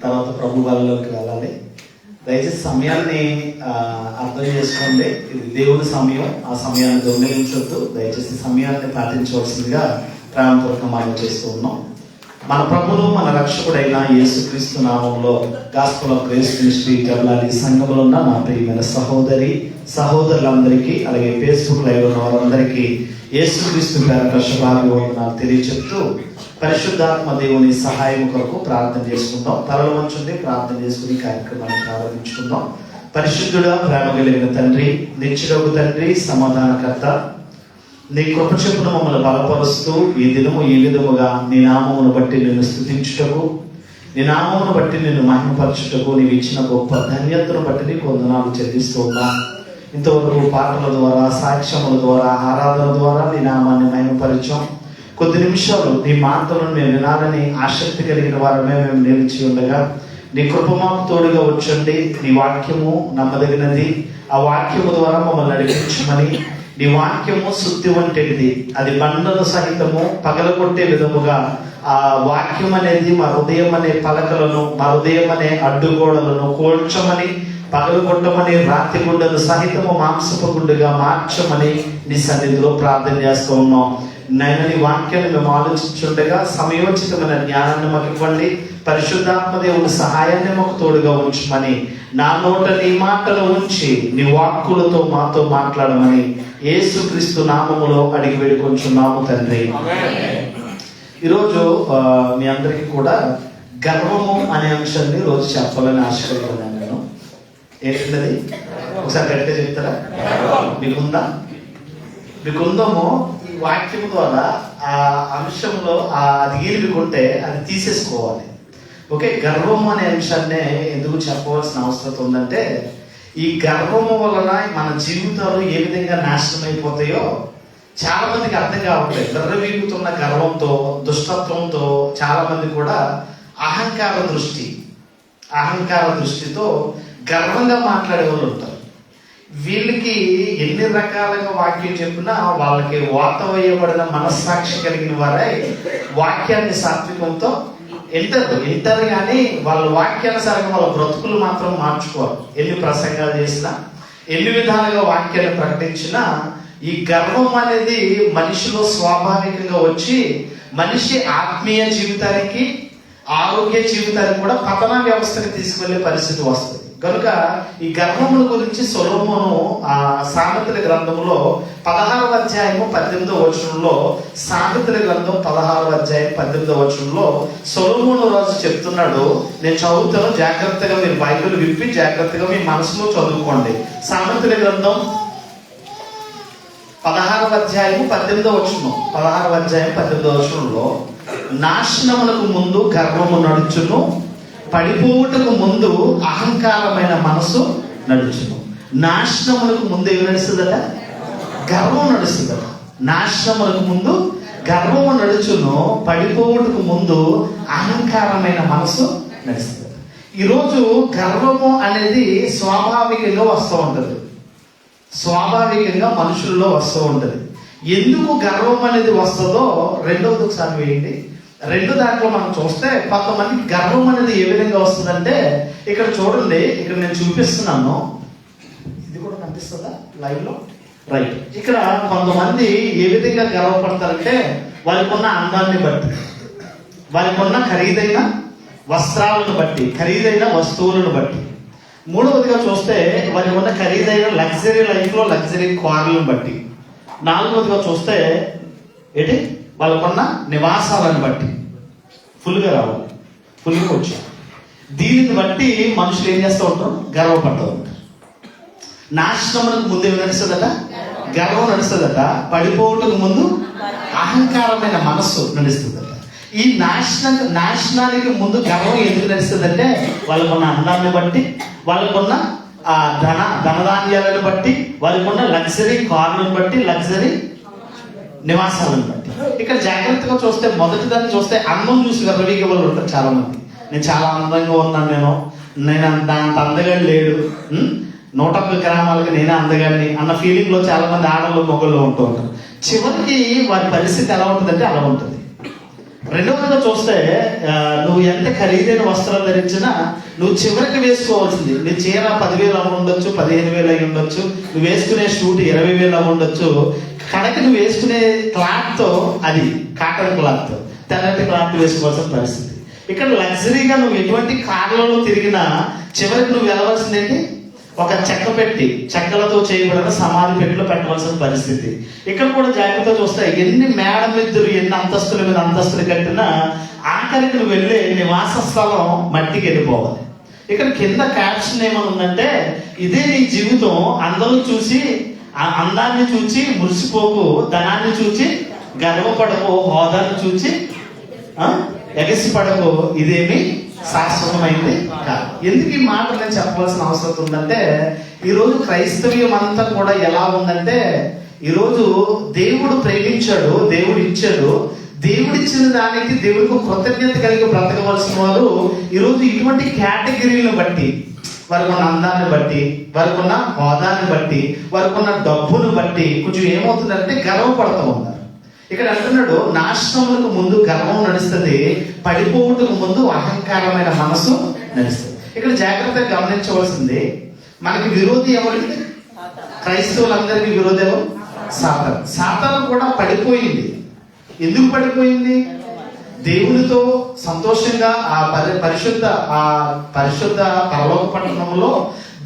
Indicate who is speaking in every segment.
Speaker 1: తర్వాత ప్రభు వాళ్ళలోకి వెళ్ళాలి. దయచేసి సమయాన్ని అర్థం చేసుకోండి. ఇది దేవుని సమయం, ఆ సమయాన్ని దొంగిలించొద్దు. దయచేసి సమయాన్ని పాటించవలసిందిగా ప్రేమపూర్వకంగా మనం చేస్తూ ఉన్నాం. మన ప్రభును మన రక్షకుడైన యేసుక్రీస్తు నామంలో గాస్పెల్ ఆఫ్ గ్రేస్ మినిస్ట్రీ జబలాలి సంఘంలో ఉన్న నా ప్రియమైన సహోదరులందరికీ, అలాగే ఫేస్బుక్ లైవ్ ఉన్న వారందరికీ యేసుక్రీస్తు పేరట శుభాభివందనాలు తెలియచెప్తూ పరిశుద్ధాత్మ దేవుని సహాయం కొరకు ప్రార్థన చేసుకుందాం. తలలు వంచుండి ప్రార్థన చేసుకుని కార్యక్రమాన్ని ప్రారంభించుకుందాం. పరిశుద్ధుడా, ప్రేమ కలిగిన తండ్రి, నిత్యుడగు తండ్రి, సమాధానకర్త, నీ కృప చొప్పున మమ్మల్ని బలపరుస్తూ ఈ దినము ఈ విధముగా నీ నామమును బట్టి నిన్ను స్తుతించుటకు, నీ నామమును బట్టి నిన్ను మహిమపరచుటకు నీవు ఇచ్చిన గొప్ప ధన్యతను బట్టి నీకు వందనాలు చెల్లిస్తూ ఉన్నా. ఇంతవరకు పాటల ద్వారా, సాక్ష్యముల ద్వారా, ఆరాధన ద్వారా నీ నామాన్ని మహిమపరిచాం. కొద్ది నిమిషాలు నీ మాటలను మేము వినాలని ఆసక్తి కలిగిన వారమే మేము నిలిచి ఉండగా నీ కృప మాకు తోడుగా వచ్చండి. నీ వాక్యము నమ్మదగినది, ఆ వాక్యము ద్వారా మమ్మల్ని నడిపించమని. నీ వాక్యము శుద్ధి వంటిది, అది బండల సహితము పగలగొట్టే విధముగా ఆ వాక్యం అనేది మా హృదయం అనే పలకలను, మా హృదయం అనే అడ్డుగోడలను కోల్చమని, పగలగొట్టమని, రాతి గుండెలు సహితము మాంసపు గుండెగా మార్చమని నీ సన్నిధిలో ప్రార్థన చేస్తూ ఉన్నాం. నాయన, నీ వాక్యాన్ని మేము ఆలోచించుండగా సమయోచితమైన జ్ఞానాన్ని మాకు ఇవ్వండి. పరిశుద్ధాత్మ దేవుని సహాయాన్ని మాకు తోడుగా ఉంచమని, నా నోట నీ మాటలు ఉంచి నీ వాక్కులతో మాతో మాట్లాడమని యేసుక్రీస్తు నామములో అడిగి వేడుకొంచున్నాము తండ్రి. ఈరోజు మీ అందరికీ కూడా గర్వము అనే అంశాన్ని రోజు చెప్పాలని ఆశపడుతున్నాను నేను. ఏంటది ఒకసారి గట్టిగా చెప్తారా? మీకుందామో ఈ వాక్యం ద్వారా ఆ అంశంలో అది మీకుంటే అది తీసేసుకోవాలి. ఓకే, గర్వము అనే అంశాన్ని ఎందుకు చెప్పవలసిన అవసరం ఉందంటే, ఈ గర్వము వలన మన జీవితాలు ఏ విధంగా నాశనం అయిపోతాయో చాలా మందికి అర్థం కావట్లేదు. విర్రవీగుతున్న గర్వంతో, దుష్టత్వంతో చాలా మంది కూడా అహంకార దృష్టితో గర్వంగా మాట్లాడే వాళ్ళు ఉంటారు. వీళ్ళకి ఎన్ని రకాలుగా వాక్యం చెప్పినా వాళ్ళకి వాత వేయబడిన మనస్సాక్షి కలిగిన వారై వాక్యాన్ని సాత్వికంతో వింటారు కానీ వాళ్ళ వాక్యానుసారంగా వాళ్ళ బ్రతుకులు మాత్రం మార్చుకోరు. ఎన్ని ప్రసంగాలు చేసినా, ఎన్ని విధాలుగా వాక్యాన్ని ప్రకటించినా ఈ గర్వం అనేది మనిషిలో స్వాభావికంగా వచ్చి మనిషి ఆత్మీయ జీవితానికి, ఆరోగ్య జీవితానికి కూడా పతన వ్యవస్థకి తీసుకువెళ్ళే పరిస్థితి వస్తుంది. కనుక ఈ గర్వముల గురించి సొలొమోను సామెతల గ్రంథంలో 16వ అధ్యాయము 18వ వచనంలో, సామెతల గ్రంథం 16వ అధ్యాయం 18వ వచనంలో సొలొమోను రాజు చెప్తున్నాడు. నేను చదువుతాను, జాగ్రత్తగా మీరు బైబిల్ విప్పి జాగ్రత్తగా మీ మనసులో చదువుకోండి. సామెతల గ్రంథం 16వ అధ్యాయం 18వ వచనం, 16వ అధ్యాయం 18వ వచనంలో, నాశనమునకు ముందు గర్వము నడుచును, పడిపోవుటకు ముందు అహంకారమైన మనసు నడుచును. నాశనములకు ముందు ఏమి నడుస్తుందట? గర్వం నడుస్తుందట. నాశనములకు ముందు గర్వము నడుచును, పడిపోవుటకు ముందు అహంకారమైన మనసు నడుస్తుంది. ఈరోజు గర్వము అనేది స్వాభావికంగా వస్తూ ఉంటుంది, స్వాభావికంగా మనుషుల్లో వస్తూ ఉంటుంది. ఎందుకు గర్వం అనేది వస్తుందో రెండవది ఒకసారి వేయండి. రెండు దాంట్లో మనం చూస్తే కొంతమందికి గర్వం అనేది ఏ విధంగా వస్తుందంటే, ఇక్కడ చూడండి, ఇక్కడ నేను చూపిస్తున్నాను, ఇది కూడా కనిపిస్తుందా లైవ్ లో? రైట్. ఇక్కడ కొంతమంది ఏ విధంగా గర్వపడతారంటే వాళ్ళకు ఉన్న అందాన్ని బట్టి, వాళ్ళకు ఉన్న ఖరీదైన వస్త్రాలను బట్టి, ఖరీదైన వస్తువులను బట్టి. మూడవదిగా చూస్తే వాళ్ళకు ఉన్న ఖరీదైన లగ్జరీ లైఫ్లో లగ్జరీ కార్లను బట్టి. నాలుగవదిగా చూస్తే ఏంటి, వాళ్ళకున్న నివాసాలను బట్టి. ఫుల్గా రావాలి, ఫుల్గా వచ్చారు. దీనిని బట్టి మనుషులు ఏం చేస్తూ ఉంటారు? గర్వపడుతూ ఉంటారు. నాశనములకు ముందు ఏమి నడుస్తుందట? గర్వం నడుస్తుందట. పడిపోవటకు ముందు అహంకారమైన మనస్సు నడుస్తుందట. ఈ నాశనానికి ముందు గర్వం ఎందుకు నడుస్తుందంటే, వాళ్ళకున్న అందాన్ని బట్టి, వాళ్ళకున్న ధనధాన్యాలను బట్టి, వాళ్ళకున్న లగ్జరీ కార్లను బట్టి, లగ్జరీ నివాసాలను బట్టి. ఇక్కడ జాగ్రత్తగా చూస్తే మొదటి దాన్ని చూస్తే అందం చూసి విర్రవీగే వాళ్ళు ఉంటారు చాలా మంది. నేను చాలా అందంగా ఉన్నాను, నేను అంత అందగాడు లేడు, 101 గ్రామాలకి నేనే అందగాడిని అన్న ఫీలింగ్ లో చాలా మంది ఆడళ్ళు మొగళ్ళు ఉంటూ ఉంటారు. చివరికి వారి పరిస్థితి ఎలా ఉంటుందంటే అలా ఉంటుంది. రెండవదిగా చూస్తే నువ్వు ఎంత ఖరీదైన వస్త్రాలు ధరించినా నువ్వు చివరికి వేసుకోవాల్సింది. నీ చీర 10,000 అవి ఉండొచ్చు, 15,000 అయి ఉండొచ్చు, నువ్వు వేసుకునే షూట్ 20,000 అవి ఉండొచ్చు. కడకి నువ్వు వేసుకునే క్లాత్తో, అది కాటన్ క్లాత్, తెల్లటి క్లాత్ వేసుకోవాల్సిన పరిస్థితి. ఇక్కడ లగ్జరీగా నువ్వు ఎటువంటి కార్లలో తిరిగినా చివరికి నువ్వు వెళ్ళవలసింది ఏంటి? ఒక చెక్క పెట్టి, చెక్కలతో చేయబడిన సమాధి పెట్టిలో పెట్టవలసిన పరిస్థితి. ఇక్కడ కూడా జాగ్రత్త చూస్తే ఎన్ని మేడ మిద్దులు, ఎన్ని అంతస్తుల మీద అంతస్తులు కట్టినా ఆఖరికి నువ్వు వెళ్ళే నివాస స్థలం మట్టికి వెళ్ళిపోవాలి. ఇక్కడ కింద క్యాప్షన్ ఏమని ఉందంటే, ఇదే నీ జీవితం, అందరూ చూసి అందాన్ని చూచి మురిసిపోకు, ధనాన్ని చూచి గర్వపడకు, హోదాన్ని చూచి ఎగసిపడకు, ఇదేమి శాశ్వతమైంది కాదు. ఎందుకు ఈ మాట నేను చెప్పవలసిన అవసరం ఉందంటే, ఈరోజు క్రైస్తవ్యం అంతా కూడా ఎలా ఉందంటే, ఈరోజు దేవుడు ప్రేమించాడు, దేవుడు ఇచ్చాడు, దేవుడిచ్చిన దానికి దేవుడికి కృతజ్ఞత కలిగి బ్రతకవలసిన వారు ఈరోజు ఇటువంటి కేటగిరీలను బట్టి, వారికి ఉన్న అందాన్ని బట్టి, వారికి ఉన్న హోదాన్ని బట్టి, వారికి ఉన్న డబ్బును బట్టి కొంచెం ఏమవుతుందంటే గర్వపడుతూ ఉన్నారు. ఇక్కడ అంటున్నాడు, నాశనములకు ముందు గర్వం నడుస్తుంది, పడిపోవుటకు ముందు అహంకారమైన మనసు నడుస్తుంది. ఇక్కడ జాగ్రత్తగా గమనించవలసింది, మనకి విరోధి ఎవరికి? క్రైస్తవులందరికీ విరోధి ఎవరు? సాతాను. సాతాను కూడా పడిపోయింది. ఎందుకు పడిపోయింది? దేవునితో సంతోషంగా ఆ పరిశుద్ధ పరలోక పట్టణంలో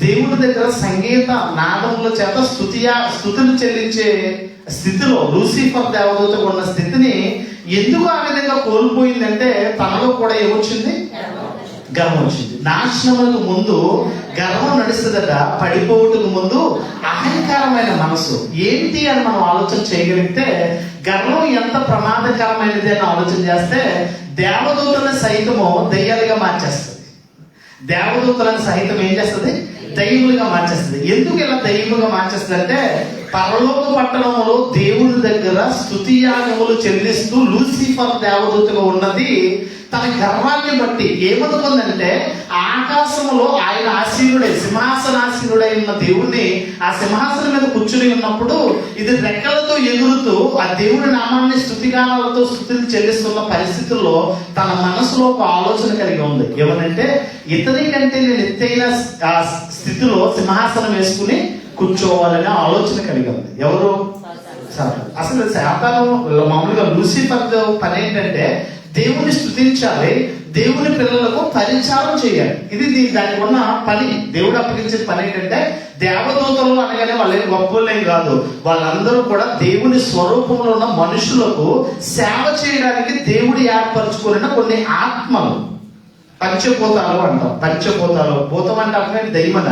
Speaker 1: దేవుని దగ్గర సంగీత నాదముల చేత స్తుతులు చెల్లించే స్థితిలో, లూసిఫర్ దేవదూతగా ఉన్న స్థితిని ఎందుకు ఆ విధంగా కోల్పోయిందంటే, తనలో కూడా ఏమొచ్చింది? గర్వం వచ్చింది. నాశనములకు ముందు గర్వం నడుస్తుందట, పడిపోవటకు ముందు అహంకారమైన మనసు. ఏంటి అని మనం ఆలోచన చేయగలిగితే, గర్వం ఎంత ప్రమాదకరమైనది అని ఆలోచన చేస్తే, దేవదూతలను సైతము దయ్యాలుగా మార్చేస్తుంది. దేవదూతలను సైతం ఏం చేస్తుంది? దయ్యములుగా మార్చేస్తుంది. ఎందుకు ఇలా దయ్యములుగా మార్చేస్తుంది అంటే, పరలోక పట్టణంలో దేవుని దగ్గర స్తుతియాగములు చెల్లిస్తూ లూసిఫర్ దేవదూతగా ఉన్నది తన గర్వాన్ని బట్టి ఏమనుకుందంటే, ఆకాశంలో ఆయన ఆసీనుడై, సింహాసనాసీనుడై ఉన్న దేవుణ్ణి ఆ సింహాసనం మీద కూర్చుని ఉన్నప్పుడు ఇది రెక్కలతో ఎగురుతూ ఆ దేవుడి నామాన్ని స్తుతిగానాలతో స్తుతులు చెల్లిస్తున్న పరిస్థితుల్లో తన మనసులో ఒక ఆలోచన కలిగి ఉంది. ఏమనంటే, ఇతని కంటే నేను ఎత్తైన స్థితిలో సింహాసనం వేసుకుని కూర్చోవాలనే ఆలోచన కలిగి ఉంది. ఎవరు? అసలు శాతాను మామూలుగా లూసిఫర్ పని ఏంటంటే, దేవుని స్తుతించాలి, దేవుని పిల్లలకు పరిచారం చేయాలి. ఇది దానికి ఉన్న పని. దేవుడు అప్పగించే పని ఏంటంటే, దేవదూతలు అనగానే వాళ్ళు ఏం గొప్పలేం కాదు, వాళ్ళందరూ కూడా దేవుని స్వరూపంలో ఉన్న మనుషులకు సేవ చేయడానికి దేవుడు ఏర్పరచుకున్న కొన్ని ఆత్మలు, పంచభూతాలు అంటాం. పంచభూతాలు, భూతం అంటే అర్థమే దైవన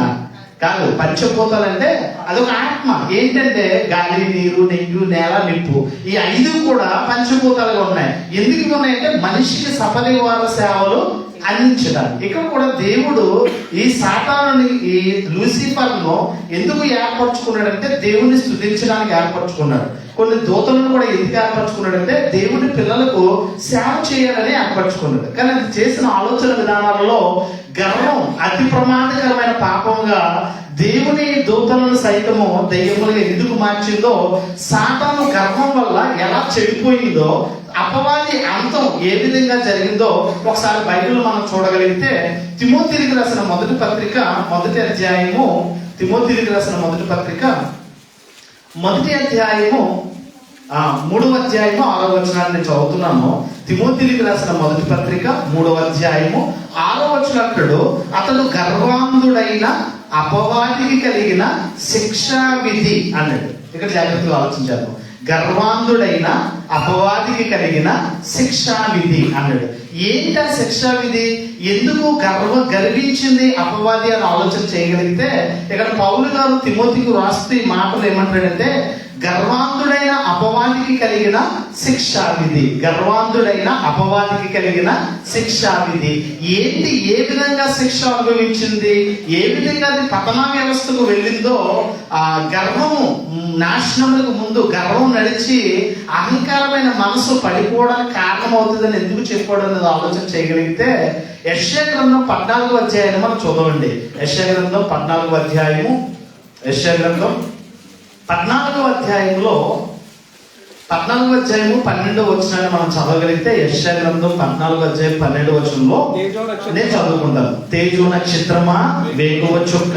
Speaker 1: కాదు. పంచభూతాలు అంటే అదొక ఆత్మ. ఏంటంటే గాలి, నీరు, నెయ్యి, నేల, నిప్పు, ఈ 5 కూడా పంచభూతాలుగా ఉన్నాయి. ఎందుకు ఉన్నాయంటే మనిషికి సపరివార సేవలు అందించడానికి. ఇక్కడ కూడా దేవుడు ఈ సాతానుని, ఈ లూసిఫర్ను ఎందుకు ఏర్పరచుకున్నాడంటే, దేవుని స్తుతించడానికి ఏర్పరచుకున్నాడు. కొన్ని దూతలను కూడా ఎందుకు ఏర్పరచుకున్నాడంటే, దేవుని పిల్లలకు సేవ చేయాలని ఏర్పరచుకున్నాడు. కానీ అది చేసిన ఆలోచన విధానాలలో గర్వం అతి ప్రమాదకరమైన పాపంగా దేవుని దూతలను సైతము దయ్యములుగా ఎందుకు మార్చిందో, సాతాను గర్వం వల్ల ఎలా చెడిపోయిందో, అపవాది అంతం ఏ విధంగా జరిగిందో ఒకసారి బైబిల్ మనం చూడగలిగితే, తిమోతికి రాసిన మొదటి పత్రిక 1వ అధ్యాయము, తిమోతికి రాసిన మొదటి పత్రిక 1వ అధ్యాయము 3వ అధ్యాయము 6వ వచనాన్ని నేను చదువుతున్నాను. తిమోతికి రాసిన మొదటి పత్రిక 3వ అధ్యాయము 6వ వచనం, అతడు గర్వాంధుడైన అపవాదికి కలిగిన శిక్షా విధి అన్నాడు. ఇక్కడ జాగ్రత్తగా ఆలోచించాను. గర్వాంధుడైన అపవాదికి కలిగిన శిక్షా విధి అన్నాడు. ఏంటి ఆ శిక్షా విధి? ఎందుకు గర్వించింది అపవాది అని ఆలోచన చేయగలిగితే, ఇక్కడ పౌలు గారు తిమోతికి రాస్తూ ఈ మాటలు ఏమంటాడంటే, గర్వాంధుడైన అపవాదికి కలిగిన శిక్షా విధి. గర్వాంధుడైన అపవాదికి కలిగిన శిక్షా విధి ఏంటి? ఏ విధంగా శిక్ష అనుభవించింది, ఏ విధంగా అది పతనా వ్యవస్థకు వెళ్ళిందో, ఆ గర్వము నాశనములకు ముందు గర్వం నడిచి అహంకారమైన మనసు పడిపోవడానికి కారణమవుతుందని ఎందుకు చెప్పడం అనేది ఆలోచన చేయగలిగితే, యెషయా గ్రంథం 14వ అధ్యాయాన్ని మనం చదవండి. యెషయా గ్రంథం 14వ అధ్యాయము, యెషయా గ్రంథం 14వ అధ్యాయంలో 14వ అధ్యాయము 12వ వచనాన్ని మనం చదవగలిగితే యెషయా గ్రంథం 14వ అధ్యాయం 12వ వచనంలో నేను చదువుకుంటాను. తేజో నక్షత్రమా, వేకువ చుక్క,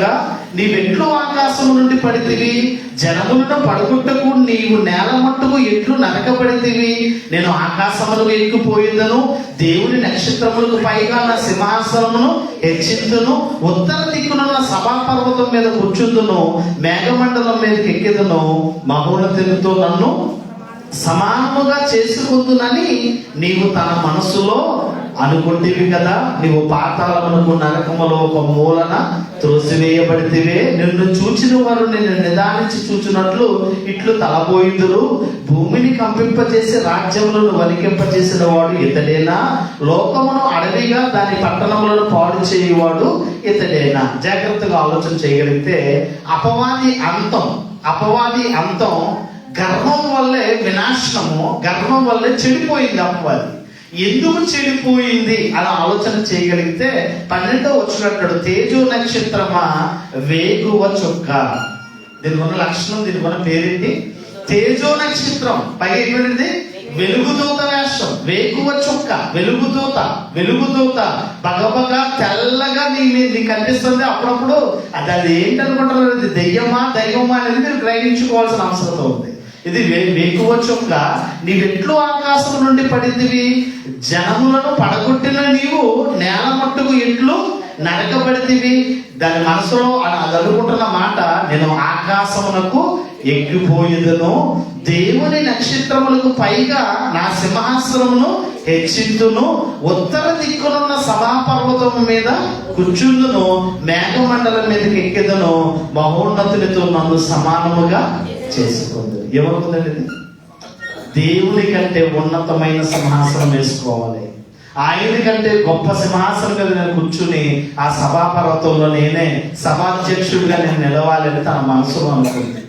Speaker 1: నీవెట్లు ఆకాశము నుండి పడితివి, జనములను పడగొట్టకు నీవు నేల మట్టుకు ఎట్లు నరకబడితివి. నేను ఆకాశములకు ఎక్కిపోయిందను, దేవుని నక్షత్రములకు పైగా నా సింహాసనమును హెచ్చిందును, ఉత్తర దిక్కునున్న సభాపర్వతం మీద కూర్చుందును, మేఘమండలం మీదకి ఎక్కిదును, మహోన్నతునితో నన్ను సమానముగా చేసుకుందునని నీవు తన మనసులో అనుకుంటేవి కదా. నీవు పాతాళమునకు నరకములో ఒక మూలన త్రోసివేయబడితివే. నిన్ను చూచిన వారు నిన్ను నిదానించి చూచినట్లు ఇట్లు తలపోయిందురు. భూమిని కంపింపచేసి రాజ్యములను వణికింపచేసిన వాడు ఇతడేనా? లోకమును అడవిగా దాని పట్టణములను పాడు చేయవాడు ఇతడేనా? జాగ్రత్తగా ఆలోచన చేయగలిగితే అపవాది అంతం గర్వం వల్లే వినాశనము, గర్వం వల్లే చెడిపోయింది అపవాది. ఎందుకు చెడిపోయింది అని ఆలోచన చేయగలిగితే 12వ వచనం, తేజో నక్షత్రమా, వేకువ చుక్క. దీనికి ఉన్న లక్షణం, దీనికి ఉన్న పేరేంటి? తేజో నక్షత్రం. పైగా ఏంటంటే వెలుగుదూత వేషం, వేకువ చుక్క, వెలుగుదూత బగబగ తెల్లగా నీకు కనిపిస్తుంది. అప్పుడప్పుడు అది ఏంటనుకుంటారు, అది దెయ్యమా దైవమా అనేది మీరు గ్రహించుకోవాల్సిన అవసరం ఉంది. ఇది వేకువ చుక్క, నీవెట్లు ఆకాశం నుండి పడిందివి, జనములను పడగొట్టిన నీవు నేల మట్టుకు ఎట్లు నరకబడితివి. దాని మనసులో అది అనుకుంటున్న మాట, నేను ఆకాశమునకు ఎక్కిపోయేదను, దేవుని నక్షత్రములకు పైగా నా సింహాసనమును హెచ్చింతును, ఉత్తర దిక్కునున్న సభాపర్వతము మీద కూర్చుందును, మేఘమండలం మీదకి ఎక్కెదను, మహోన్నతునితో నన్ను సమానముగా చేసుకుంది. ఏమనుకుందండి? దేవుని కంటే ఉన్నతమైన సింహాసనం వేసుకోవాలి, ఆయన కంటే గొప్ప సింహాసనం మీద నేను కూర్చుని ఆ సభాపర్వతంలో నేనే సభాధ్యక్షుడిగా నేను నిలవాలని తన మనసులో అనుకుంది.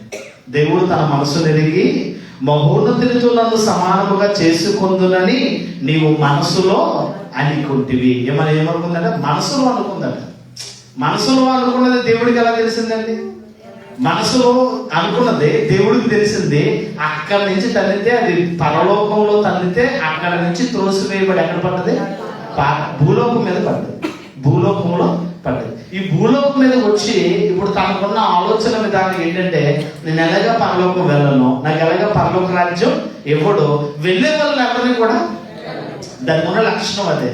Speaker 1: దేవుడు తన మనసు ఎరిగి మహోన్నతునితో నన్ను సమానముగా చేసుకుందునని నీవు మనసులో అనుకుంటివి. ఏమనుకుందంటే మనసులో అనుకుందట. మనసులో అనుకున్నది దేవుడికి ఎలా తెలిసిందండి? మనసులో అనుకున్నది దేవుడికి తెలిసింది. అక్కడి నుంచి తల్లితే అది పరలోకంలో తల్లితే అక్కడ నుంచి త్రోసివేయబడి ఎక్కడ పడ్డది? భూలోకం మీద పడ్డది. భూలోకంలో పడ్డది. ఈ భూలోకం మీద వచ్చి ఇప్పుడు తనకున్న ఆలోచన విధానం ఏంటంటే, నేను ఎలాగా పరలోకం వెళ్ళను, నాకు ఎలాగా పరలోక రాజ్యం ఇవ్వడు, వెళ్ళే వాళ్ళు ఎవరిని కూడా. దానికి ఉన్న లక్షణం అదే.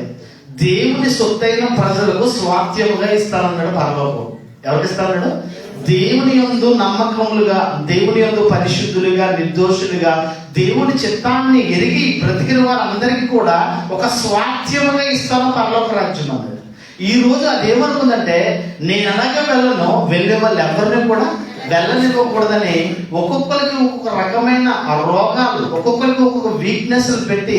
Speaker 1: దేవుని సొత్తైన ప్రజలకు స్వాస్థ్యముగా ఇస్తానన్నాడు పరలోకం. ఎవరికి ఇస్తాడు? దేవుని యందు నమ్మకములుగా, దేవుని యందు పరిశుద్ధులుగా, నిర్దోషులుగా, దేవుని చిత్తాన్ని ఎరిగి బ్రతికిన వారందరికీ కూడా ఒక స్వాస్థ్యముగా ఇస్తాను పరలోక రాజ్యం అన్నాడు. ఈ రోజు అదేమనుకుందంటే, నేను అలాగే వెళ్ళను, వెళ్ళే వాళ్ళు ఎవరిని కూడా వెళ్ళనివ్వకూడదని ఒక్కొక్కరికి ఒక్కొక్క రకమైన రోగాలు, ఒక్కొక్కరికి ఒక్కొక్క వీక్నెస్ పెట్టి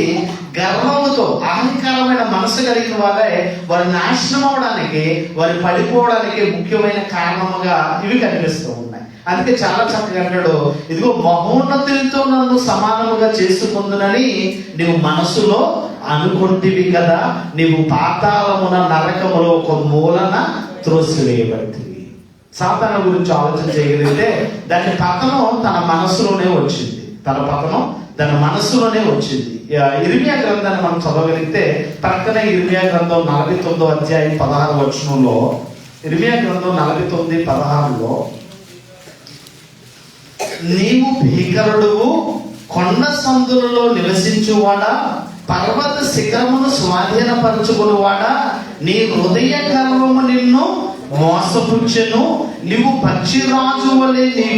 Speaker 1: గర్వముతో అహంకారమైన మనసు కలిగిన వారే వారి నాశనం అవడానికి, వారి పడిపోవడానికి ముఖ్యమైన కారణముగా ఇవి కనిపిస్తూ ఉన్నాయి. అందుకే చాలా చక్కగా అంటాడు, ఇదిగో మహోన్నతునితో నన్ను సమానముగా చేసుకుందునని నీవు మనసులో అనుకుంటివి కదా, నీవు పాతాళమున నరకములో ఒక మూలన త్రోసివేయబడితివి. సాతాను గురించి ఆలోచన చేయగలిగితే దాని పతనం తన మనసులోనే వచ్చింది. తన మనసులోనే వచ్చింది. ఇర్మియా గ్రంథాన్ని మనం చదవగలిగితే ప్రక్కనే ఇర్మియా గ్రంథం 49వ అధ్యాయం 16వ వచనంలో, ఇర్మియా గ్రంథం 49:16లో, నీవు భీకరుడువు, కొండ సందులలో నివసించువాడా, పర్వత శిఖరమును స్వాధీనపరచుకునివాడా, నీ హృదయ గర్వము నిన్ను మోసపుచ్చెను, నీవు పక్షిరాజు వలె నీ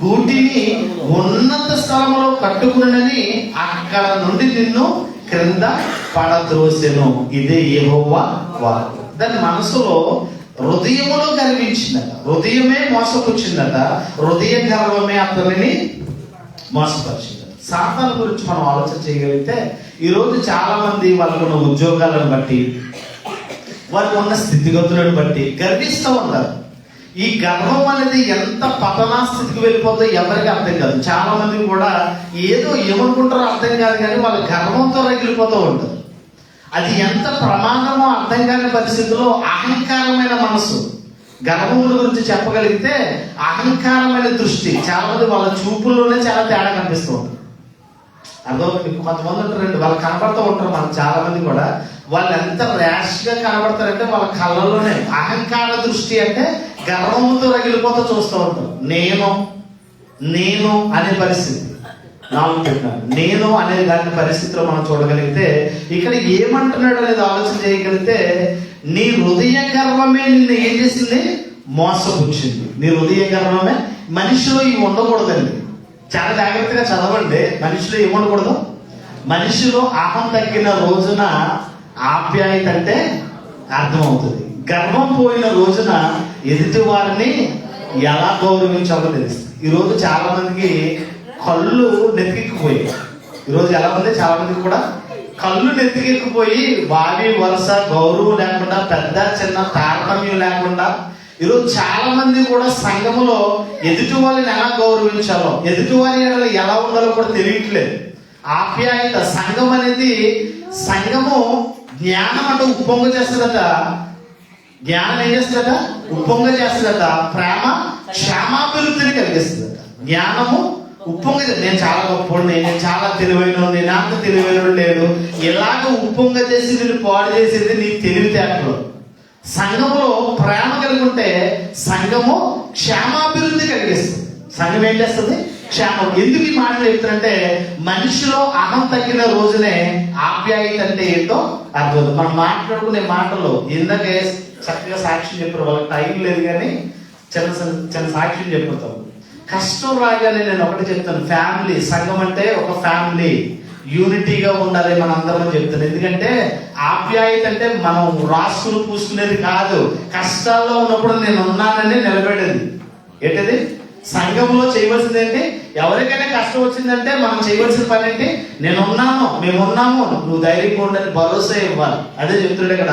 Speaker 1: గూటిని ఉన్నత స్థలములో కట్టుకునని అక్కడ నుండి నిన్ను క్రింద పడద్రోసెను. ఇదే యెహోవా వాక్కు. దాని మనసులో హృదయములో గర్వించిందట, హృదయమే మోసపుచ్చిందట, హృదయ గర్వమే అతనిని మోసపరిచిందట. సాతాను గురించి మనం ఆలోచన చేయగలిగితే ఈరోజు చాలా మంది వాళ్ళకున్న ఉద్యోగాలను బట్టి, వారికి ఉన్న స్థితిగతులను బట్టి గర్విస్తూ ఉంటారు. ఈ గర్వం అనేది ఎంత పతనా స్థితికి వెళ్ళిపోతుందో ఎవరికి అర్థం కాదు. చాలా మంది కూడా ఏదో ఏమనుకుంటారో అర్థం కాదు, కానీ వాళ్ళ గర్వంతో రగిలిపోతూ ఉంటారు. అది ఎంత ప్రమాదమో అర్థం కాని పరిస్థితుల్లో అహంకారమైన మనసు, గర్వముల గురించి చెప్పగలిగితే అహంకారమైన దృష్టి, చాలా మంది వాళ్ళ చూపుల్లోనే చాలా తేడా కనిపిస్తూ ఉంటుంది. అర్థమవుతుంది. కొంతమంది ఉంటారండి, వాళ్ళు కనబడుతూ ఉంటారు మనకు చాలా మంది కూడా. వాళ్ళు ఎంత ర్యాష్ గా కనబడతారంటే వాళ్ళ కళ్ళల్లోనే అహంకార దృష్టి, అంటే గర్వంతో రగిలిపోతూ చూస్తూ ఉంటారు. నేను అనే పరిస్థితి నాలుగు పెట్టినాను. నేను అనే దాని పరిస్థితిలో మనం చూడగలిగితే ఇక్కడ ఏమంటున్నాడు అనేది ఆలోచన చేయగలిగితే, నీ హృదయ గర్వమే నిన్ను ఏం చేసింది? మోసపుచ్చింది. నీ హృదయ గర్వమే. మనిషిలో ఇవి ఉండకూడదండి, చాలా జాగ్రత్తగా చదవండి. మనిషిలో ఏమి ఉండకూడదు? మనిషిలో అహం తగ్గిన రోజున ఆప్యాయత అంటే అర్థమవుతుంది. గర్వం పోయిన రోజున ఎదుటి వారిని ఎలా గౌరవించాలో తెలుస్తుంది. ఈరోజు చాలా మందికి కళ్ళు నెత్తికెక్కిపోయి, ఈరోజు ఎలా ఉంది, చాలా మందికి కూడా కళ్ళు నెత్తికెక్కిపోయి వావి వరుస గౌరవం లేకుండా, పెద్ద చిన్న తారతమ్యం లేకుండా ఈరోజు చాలా మంది కూడా సంఘములో ఎదుటి వాళ్ళని ఎలా గౌరవించాలో, ఎదుటి వారి ఎలా ఉండాలో కూడా తెలియట్లేదు. ఆప్యాయత. సంఘం అనేది, సంఘము జ్ఞానం అంటే ఉప్పొంగ చేస్తుందట. జ్ఞానం ఏం చేస్తుందట? ఉప్పొంగ చేస్తుందట. ప్రేమ క్షేమాభివృద్ధిని కలిగిస్తుందట. జ్ఞానము ఉప్పొంగ, నేను చాలా గొప్పవాడిని, నేను చాలా తెలివైన, నేను అంత తెలివైన లేడు, ఇలాగ ఉప్పొంగ చేసి నేను పాడు చేసేది నీ తెలివితేటలు. సంఘములో ప్రేమ కలిగి ఉంటే సంఘము క్షేమాభివృద్ధి కలిగిస్తుంది. సంఘం ఏం చేస్తుంది? క్షేమం. ఎందుకు ఈ మాటలు చెప్తారంటే, మనిషిలో అహం తగ్గిన రోజునే ఆప్యాయత అంటే ఏంటో అర్థం. మనం మాట్లాడుకునే మాటలు ఇందాకే చక్కగా సాక్ష్యం చెప్పారు, వాళ్ళకి టైం లేదు కానీ చిన్న సాక్ష్యం చెప్పుతాం. కష్టం రాగానే నేను ఒకటి చెప్తాను, ఫ్యామిలీ, సంఘం అంటే ఒక ఫ్యామిలీ, యూనిటీగా ఉండాలి మన అందరం చెప్తాను. ఎందుకంటే ఆప్యాయత అంటే మనం రాసుకుని పూసుకునేది కాదు, కష్టాల్లో ఉన్నప్పుడు నేను ఉన్నానని నిలబెడేది. ఏంటది? సంఘంలో చేయవలసింది ఏంటి? ఎవరికైనా కష్టం వచ్చిందంటే మనం చేయవలసిన పని ఏంటి? నేనున్నాను, మేమున్నాము, నువ్వు ధైర్యంగా ఉండని భరోసా ఇవ్వాలి. అదే చెప్తున్నాడు ఇక్కడ.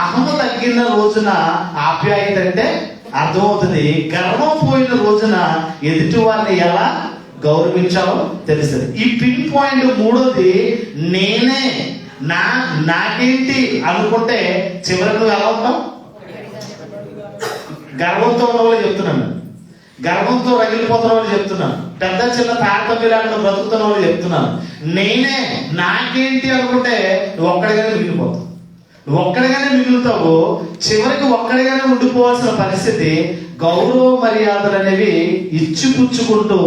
Speaker 1: అహము తగ్గిన రోజున ఆప్యాయత అంటే అర్థమవుతుంది. గర్వం పోయిన రోజున ఎదుటి వారిని ఎలా గౌరవించాలో తెలుస్తుంది. ఈ పిన్ పాయింట్ మూడోది, నేనే, నాకేంటి అనుకుంటే చివరికి నువ్వు ఎలా ఉంటావు? గర్వంతో ఉన్న వాళ్ళు చెప్తున్నాను, గర్వంతో రగిలిపోతున్న వాళ్ళు చెప్తున్నాను, పెద్ద చిన్న తారతమ్యాలను బ్రతుకుతున్న వాళ్ళు చెప్తున్నాను. నేనే, నాకేంటి అనుకుంటే నువ్వు ఒక్కడిగానే మిగిలిపోతావు. నువ్వు ఒక్కడిగానే మిగులుతావు. చివరికి ఒక్కడిగానే ఉండిపోవాల్సిన పరిస్థితి. గౌరవ మర్యాదలు అనేవి ఇచ్చిపుచ్చుకుంటూ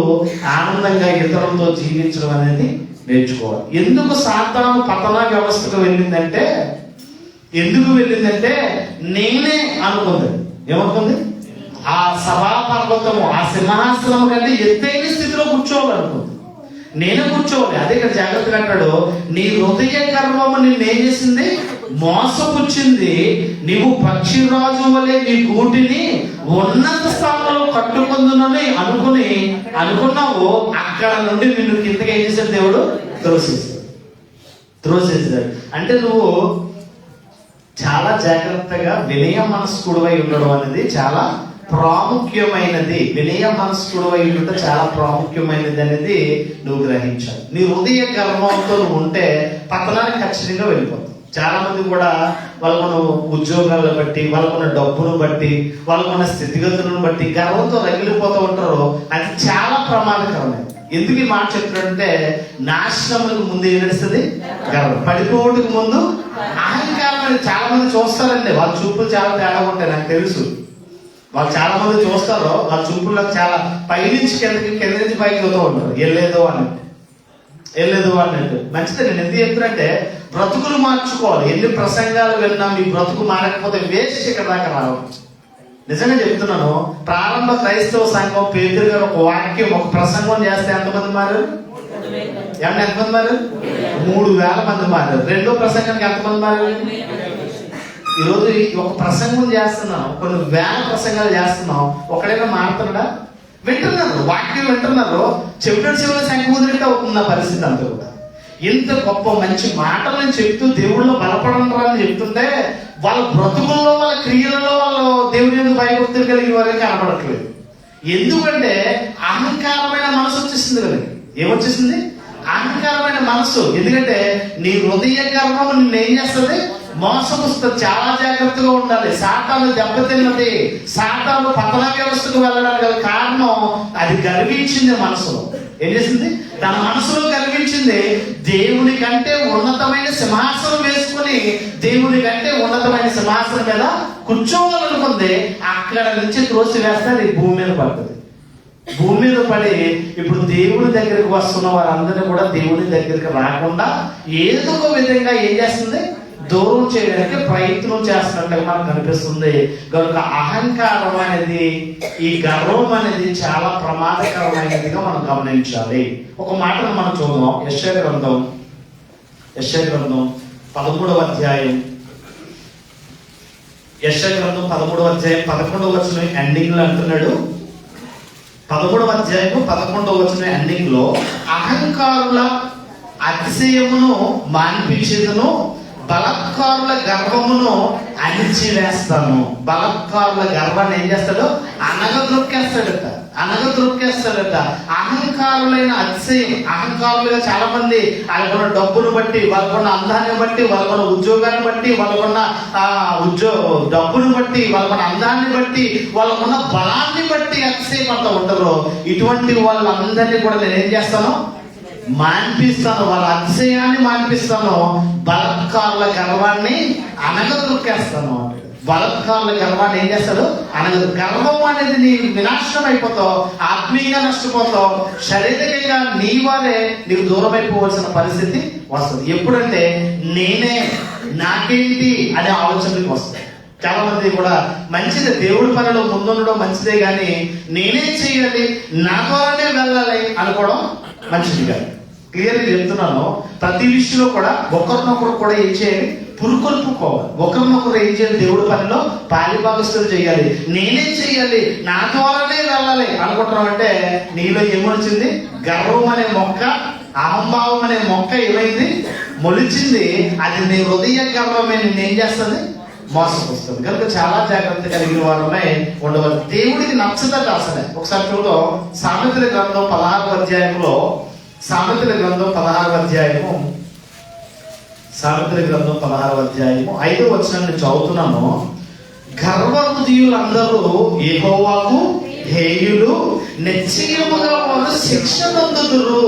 Speaker 1: ఆనందంగా ఇతరులతో జీవించడం అనేది నేర్చుకోవాలి. ఎందుకు సాతాను పతన వ్యవస్థకు వెళ్ళిందంటే, నేనే అనుకుంది. ఏమనుకుంది? ఆ సభా పర్వతము, ఆ సింహాసనం కంటే ఎత్తైన స్థితిలో కూర్చోవాలనుకుంది. నేను కూర్చోవాలి. అదే ఇక్కడ జాగ్రత్తగా అంటాడు, నీ హృదయ గర్వము నిన్నేం చేసింది? మోసపుచ్చింది. నీవు పక్షిరాజు వలె నీ గూటిని ఉన్నత స్థానంలో కట్టుకుందునని అనుకున్నావు. అక్కడ నుండి నిన్ను కిందకి ఏం చేశాడు? దేవుడు త్రోసేసాడు. అంటే నువ్వు చాలా జాగ్రత్తగా వినయ మనస్కుడువై ఉండడం అనేది చాలా ప్రాముఖ్యమైనది. వినయ మనస్కుడువై ఉండటం చాలా ప్రాముఖ్యమైనది అనేది నువ్వు గ్రహించాలి. నీ హృదయ గర్వంతో నువ్వు ఉంటే పతనానికి ఖచ్చితంగా వెళ్ళిపోతావు. చాలా మంది కూడా వాళ్ళకున్న ఉద్యోగాలను బట్టి, వాళ్ళకున్న డబ్బును బట్టి, వాళ్ళకున్న స్థితిగతులను బట్టి గర్వంతో రగిలిపోతూ ఉంటారు. అది చాలా ప్రమాదకరమైనది. ఎందుకు ఈ మాట చెప్తున్నాడంటే, నాశనములకు ముందు ఏం నడుస్తుంది? గర్వం. పడిపోవడానికి ముందు అహంకారం. చాలా మంది చూస్తారండి, వాళ్ళ చూపులు చాలా తేడా ఉంటాయి. నాకు తెలుసు, వాళ్ళు చాలా మంది చూస్తారు, వాళ్ళ చూపుల్లో చాలా పైనుంచి కింద నుంచి పైకి పోతూ ఉంటారు. వెళ్ళేదో అన్నట్టు. మంచిదే. నేను ఎందుకు చెప్తున్నంటే, బ్రతుకులు మార్చుకోవాలి. ఎన్ని ప్రసంగాలు విన్నా మీ బ్రతుకు మారకపోతే వేస్ట్ ఇక్కడ దాకా రావడం. నిజంగా చెప్తున్నాను. ప్రారంభ క్రైస్తవ సంఘం పేతురు గారు ఒక వాక్యం, ఒక ప్రసంగం చేస్తే ఎంతమంది మారారు? ఎంతమంది మారారు? 3,000 మంది మారారు. రెండో ప్రసంగానికి ఎంతమంది మారారు? ఈరోజు ఒక ప్రసంగం చేస్తున్నాం, కొన్ని వేల ప్రసంగాలు చేస్తున్నాం, ఒకడైనా మారుతున్నాడా? వింటున్నారు, వాక్యం వింటున్నారు, చెవిటి చెవుల సంఖ్య వదిలితే అవుతున్న పరిస్థితి అంతా కూడా. ఇంత గొప్ప మంచి మాటలను చెప్తూ దేవుళ్ళు బలపడంటారని చెప్తుంటే, వాళ్ళ బ్రతుకుల్లో, వాళ్ళ క్రియలలో వాళ్ళు దేవుడి ఎందుకు భయభక్తులు కలిగి వారికి కనపడట్లేదు. ఎందుకంటే అహంకారమైన మనసు వచ్చేసింది వాళ్ళకి. ఏమొచ్చేసింది? అహంకారమైన మనసు. ఎందుకంటే నీ హృదయ గర్వం నిన్నేం చేస్తుంది? మోసపుస్తుంది. చాలా జాగ్రత్తగా ఉండాలి. సాతాను దెబ్బతిన్నది. సాతాను పతన వ్యవస్థకు వెళ్ళడానికి గల కారణం అది గర్వించింది మనసులో. ఏం చేసింది? తన మనసులో కనిపించింది దేవుని కంటే ఉన్నతమైన సింహాసనం వేసుకుని దేవుని కంటే ఉన్నతమైన సింహాసనం మీద కూర్చోవాలనుకుంది. అక్కడ నుంచి త్రోసి వేస్తే అది భూమి మీద పడుతుంది. భూమి మీద పడి ఇప్పుడు దేవుని దగ్గరికి వస్తున్న వారందరినీ కూడా దేవుని దగ్గరికి రాకుండా ఏదో ఒక విధంగా ఏం చేస్తుంది? దూరం చేయడానికి ప్రయత్నం చేస్తున్నట్టుగా మనకు కనిపిస్తుంది. కనుక అహంకారం అనేది, ఈ గర్వం అనేది చాలా ప్రమాదకరమైనదిగా మనం గమనించాలి. ఒక మాటను మనం చూద్దాం. యెషయా గ్రంథం 13వ అధ్యాయం. యెషయా గ్రంథం 13వ అధ్యాయం 11వ వచనం ఎండింగ్ లో అంటున్నాడు. 13వ అధ్యాయం 11వ వచనం ఎండింగ్ లో, అహంకారుల అతిశయమును మాన్పించేదను, బలత్కారుల గర్వమును అణిచివేస్తాను. బలత్కారుల గర్వాన్ని ఏం చేస్తాడు? అనగదొక్కేస్తాడట. అహంకారులైన అతిశయం. అహంకారులుగా చాలా మంది వాళ్ళకున్న డబ్బును బట్టి, వాళ్ళకున్న అందాన్ని బట్టి, వాళ్ళకున్న ఉద్యోగాన్ని బట్టి, వాళ్ళకున్న డబ్బును బట్టి, వాళ్ళకున్న అందాన్ని బట్టి, వాళ్ళకున్న బలాన్ని బట్టి అతిశయపడతా ఉంటారు. ఇటువంటి వాళ్ళందరినీ కూడా నేను ఏం చేస్తాను? మాన్పిస్తాను. వాళ్ళ అతిశయాన్ని మాన్పిస్తాను. బలత్కారుల గర్వాన్ని అనగదొక్కేస్తాను. బలత్కారుల గర్వాన్ని ఏం చేస్తాడు? గర్వం అనేది నీ వినాశనం అయిపోతావు, ఆత్మీయంగా నష్టపోతావు, శారీరకంగా నీ వారే నీకు దూరం అయిపోవలసిన పరిస్థితి వస్తుంది. ఎప్పుడంటే నేనే, నాకేంటి అనే ఆలోచనకి వస్తాయి. చాలా మంది కూడా మంచిదే, దేవుడి పనిలో ముందుండడం మంచిదే, కానీ నేనే చేయాలి, నా ద్వారానే వెళ్ళాలి అనుకోవడం మంచిది కాదు. క్లియర్గా చెప్తున్నాను. ప్రతి విషయంలో కూడా ఒకరినొకరు కూడా ఏం చేయాలి? పురుకొల్పుకోవాలి. ఒకరినొకరు ఏం చేయాలి? దేవుడి పనిలో పాలిభాగస్తులు చేయాలి. నేనే చేయాలి, నా ద్వారానే వెళ్ళాలి అనుకుంటున్నాం అంటే నీలో ఏమొచ్చింది? గర్వం అనే మొక్క, అహంభావం అనే మొక్క ఏమైంది? మొలిచింది. అది నీ హృదయ గర్వమే నిన్నేం చేస్తుంది? మోసపోస్తుంది. కనుక చాలా జాగ్రత్త కలిగిన వారమే ఉండవాలి. దేవుడికి నచ్చదట అసలే. ఒకసారి చూద్దాం. సామెతల గ్రంథం 16వ అధ్యాయంలో, సామెతల గ్రంథం 16వ అధ్యాయము 5వ వచనాన్ని చదువుతున్నాను. గర్వ హృదయులందరూ యెహోవాకు హేయులు, నిశ్చయముగా వారు శిక్ష పొందుదురు.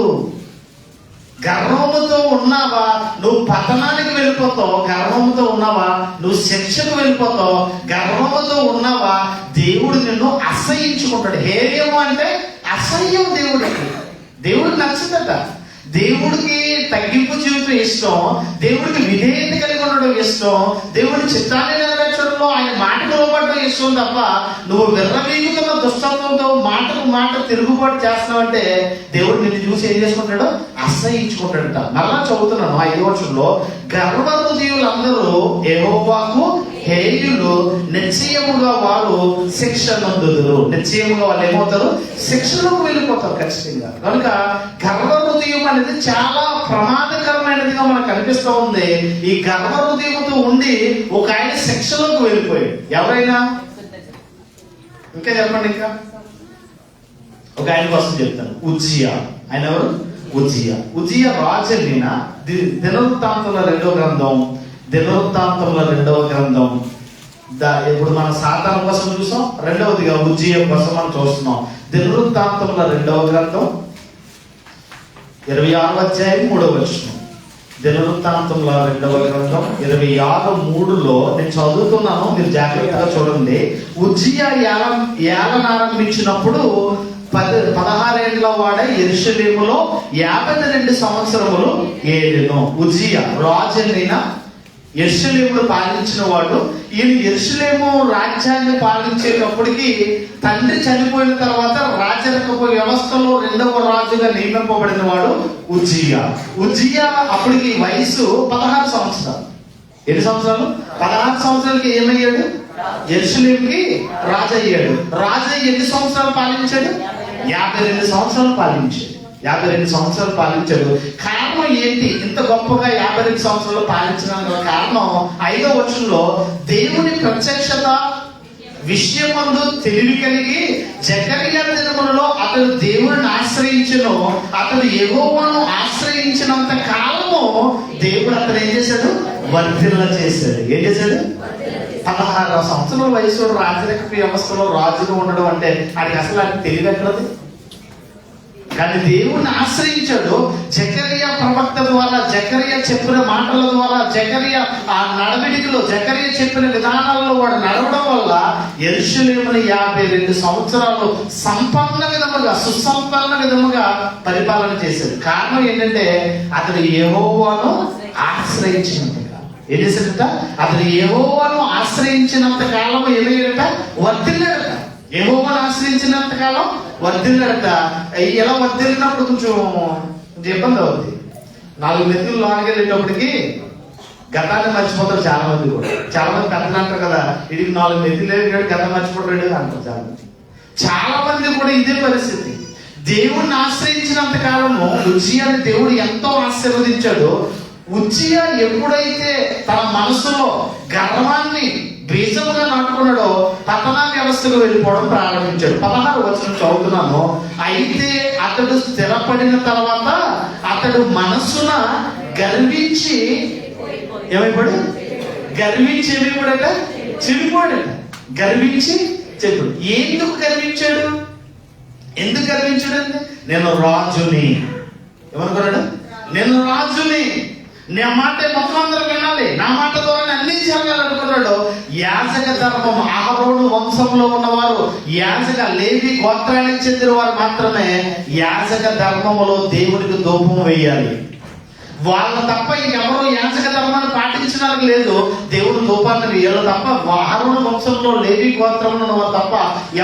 Speaker 1: గర్వముతో ఉన్నావా నువ్వు పతనానికి వెళ్ళిపోతావు. గర్వముతో ఉన్నావా నువ్వు శిక్షకు వెళ్ళిపోతావు. గర్వముతో ఉన్నావా దేవుడు నిన్ను అసహ్యించుకుంటాడు. హేయము అంటే అసహ్యం. దేవుడికి నచ్చదట. దేవుడికి తగ్గింపు జీవితం ఇష్టం, దేవుడికి విధేయత కలిగి ఉండడం ఇష్టం, దేవుడి చిత్తాన్ని నెరవేర్చడంలో ఆయన మాటకు లోపడడం ఇష్టం తప్ప నువ్వు విర్రవీగుతున్న దుష్టత్వంతో మాటకు మాట తిరుగుబాటు చేస్తున్నావు అంటే దేవుడు నిన్ను చూసి ఏం చేసుకుంటాడు? అసహించుకుంటాడట. మళ్ళా చదువుతున్నాను 5వ వచనంలో, గర్వ హృదయులందరూ యెహోవాకు హేయులు, నిశ్చయముగా వారు శిక్ష నందుదురు. నిశ్చయముగా వాళ్ళు ఏమవుతారు? శిక్షలోకి వెళ్ళిపోతారు ఖచ్చితంగా. కనుక గర్వ హృదయం అనేది చాలా ప్రమాదకరమైనదిగా మనకు కనిపిస్తూ ఉంది. ఈ గర్వ హృదయంతో ఉండి ఒక ఆయన శిక్షలోకి వెళ్ళిపోయాడు. ఎవరైనా ఇంకా చెప్పండి. ఇంకా ఒక ఆయన కోసం చెప్తాను. ఉజ్జియా. ఆయన ఎవరు? ఉజ్జియా రాజున దినవృత్తాంతముల 2వ గ్రంథం. ఇప్పుడు మనం సాతాను కోసం చూసాం, రెండవదిగా ఉజ్జియా కోసం మనం చూస్తున్నాం. దినవృత్తాంతముల 2వ గ్రంథం 26వ అధ్యాయం 3వ వచనం. దినవృత్తాంతముల 2వ గ్రంథం 26:3లో నేను చదువుతున్నాను, మీరు జాగ్రత్తగా చూడండి. ఉజ్జియా ఏలనారంభించినప్పుడు 16 ఏళ్ల వాడే యెరూషలేములో 52 సంవత్సరములు ఏలెను. ఉజ్జియా రాజైన యెరూషలేమును పాలించిన వాడు. ఈయన యెరూషలేము రాజ్యాన్ని పాలించేటప్పటికి తండ్రి చనిపోయిన తర్వాత రాజరికపు వ్యవస్థలో 2వ రాజుగా నియమింపబడిన వాడు ఉజ్జియా. అప్పటికి వయసు 16 సంవత్సరాలు. ఎన్ని సంవత్సరాలు? 16 సంవత్సరాలకి ఏమయ్యాడు? యెరూషలేముకి రాజు అయ్యాడు. రాజు ఎన్ని సంవత్సరాలు పాలించాడు? 52 సంవత్సరాలు పాలించాడు. కారణం ఏంటి? ఇంత గొప్పగా 52 సంవత్సరాలు పాలించడానికి కారణం 5వ వచనంలో, దేవుని ప్రత్యక్షత విషయమందు తెలివి కలిగి జకరియా దినములలో అతడు దేవుని ఆశ్రయించును. అతడు యెహోవాను ఆశ్రయించినంత కాలము దేవుడు అతను ఏం చేశాడు? వర్ధిల్ల చేశాడు. ఏం చేశాడు? 16 సంవత్సరాల వయసు రాజరిక వ్యవస్థలో రాజుగా ఉండడం అంటే ఆయనకి అసలు తెలివి ఎక్కడది? కానీ దేవుణ్ణి ఆశ్రయించాడు. జకరియా ప్రవక్త ద్వారా, జకరియా చెప్పిన మాటల ద్వారా, జకరియా ఆ నడవడికలో, జకరియా చెప్పిన విధానాల్లో వాడు నడవడం వల్ల యెరూషలేమును 52 సంవత్సరాలు సంపన్న విధముగా, సుసంపన్న విధముగా పరిపాలన చేశాడు. కారణం ఏంటంటే అతడు యెహోవాను ఆశ్రయించినంతగా. ఏం చేశాడట? అతడు యెహోవాను ఆశ్రయించినంత కాలం ఏమయ్యాడట? వర్ధిల్లాడట. యెహోవాను ఆశ్రయించినంత కాలం వర్ధిల్లాడట. ఎలా వర్ధిల్లినప్పుడు కొంచెం ఇబ్బంది అవుతుంది. 4 మెతుకులు లోనికి వెళ్ళేటప్పటికి గతాన్ని మర్చిపోతారు చాలా మంది కూడా. చాలా మంది పెద్దలు అంటారు కదా, ఇడికి 4 మెతుకులు వెళ్ళాడు గతం మర్చిపోతాడు అంటారు చాలా మంది. చాలా మంది కూడా ఇదే పరిస్థితి. దేవుణ్ణి ఆశ్రయించినంత కాలము ఉజ్జియాని దేవుడు ఎంతో ఆశీర్వదించాడు. ఉజ్జియా ఎప్పుడైతే తన మనసులో గర్వాన్ని బీజముగా నాటుకున్నాడో పతన వ్యవస్థకు వెళ్ళిపోవడం ప్రారంభించాడు. 16 వచనం చదువుతున్నాను. అయితే అతడు స్థిరపడిన తర్వాత అతడు మనసున గర్వించి ఏమైపోయాడు? గర్వించి ఏమైపోయాడట? చెడిపోయాడట. గర్వించి చెడిపోయాడు. ఎందుకు గర్వించాడు? ఎందుకు గర్వించాడంటే నేను రాజుని. ఏమనుకున్నాడు? నేను రాజుని, నా మాట మొత్తం అందరూ వినాలి, నా మాట ద్వారా అన్ని జరగాలనుకున్నాడు. యాజక ధర్మం, అహరోను వంశంలో ఉన్నవారు, యాజక లేవి గోత్రానికి చెందిన వారు మాత్రమే యాజక ధర్మములో దేవుడికి ధూపం వేయాలి. వాళ్ళ తప్ప ఇంకెవరో యాజక ధర్మాన్ని పాటించడానికి లేదు. దేవుడు ధూపాన్ని వేయాలి తప్ప, అహరోను వంశంలో లేవి గోత్రంలో ఉన్నవారు తప్ప